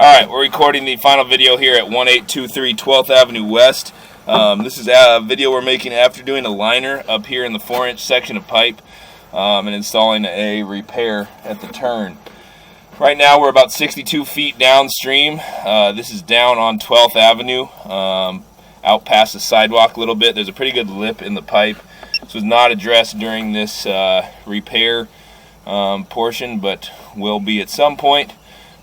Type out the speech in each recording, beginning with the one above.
Alright, we're recording the final video here at 1823 12th Avenue West. This is a video we're making after doing a liner up here in the 4-inch section of pipe and installing a repair at the turn. Right now we're about 62 feet downstream. This is down on 12th Avenue, out past the sidewalk a little bit. There's a pretty good lip in the pipe. This was not addressed during this repair portion, but will be at some point.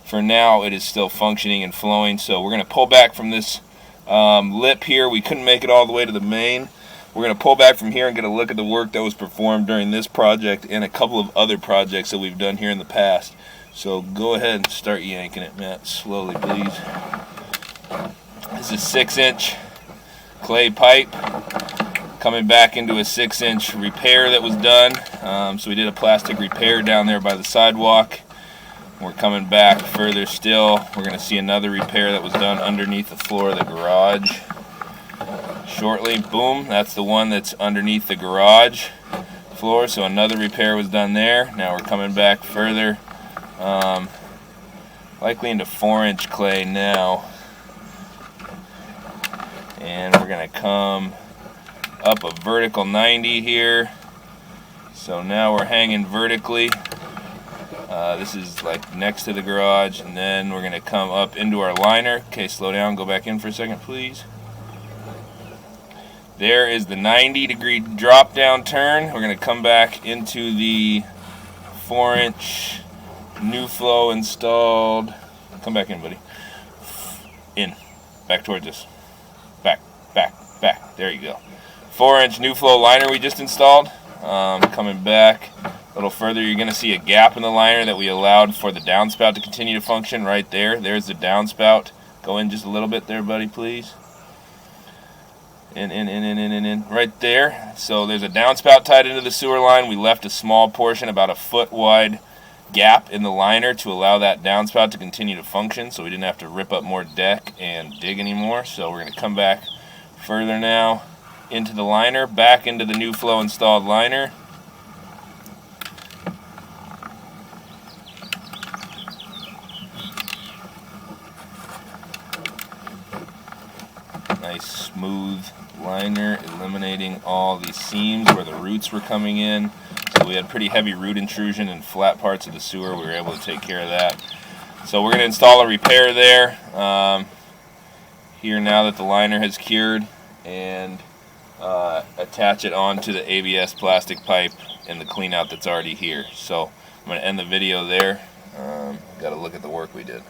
For now, it is still functioning and flowing, so we're going to pull back from this lip here. We couldn't make it all the way to the main. We're going to pull back from here and get a look at the work that was performed during this project and a couple of other projects that we've done here in the past. So go ahead and start yanking it, Matt, slowly, please. This is 6-inch clay pipe coming back into a 6-inch repair that was done. So we did a plastic repair down there by the sidewalk. We're coming back further still. We're going to see another repair that was done underneath the floor of the garage shortly. Boom, that's the one that's underneath the garage floor. So another repair was done there. Now we're coming back further, likely into 4-inch clay now. And we're going to come up a vertical 90 here. So now we're hanging vertically. This is like next to the garage, and then we're going to come up into our liner. Okay, slow down, go back in for a second, please. There is the 90-degree drop down turn. We're going to come back into the 4-inch new flow installed. Come back in, buddy. In. Back towards us. Back, back, back. There you go. 4-inch new flow liner we just installed. Coming back a little further, you're going to see a gap in the liner that we allowed for the downspout to continue to function right there. There's the downspout. Go in just a little bit there, buddy, please. In. Right there. So there's a downspout tied into the sewer line. We left a small portion, about a foot wide gap in the liner to allow that downspout to continue to function, so we didn't have to rip up more deck and dig anymore. So we're going to come back further now into the liner, back into the new flow installed liner. Nice smooth liner, eliminating all these seams where the roots were coming in. So we had pretty heavy root intrusion in flat parts of the sewer. We were able to take care of that. So we're going to install a repair there here now that the liner has cured, and attach it onto the ABS plastic pipe and the clean out that's already here. So I'm going to end the video there. Got to look at the work we did.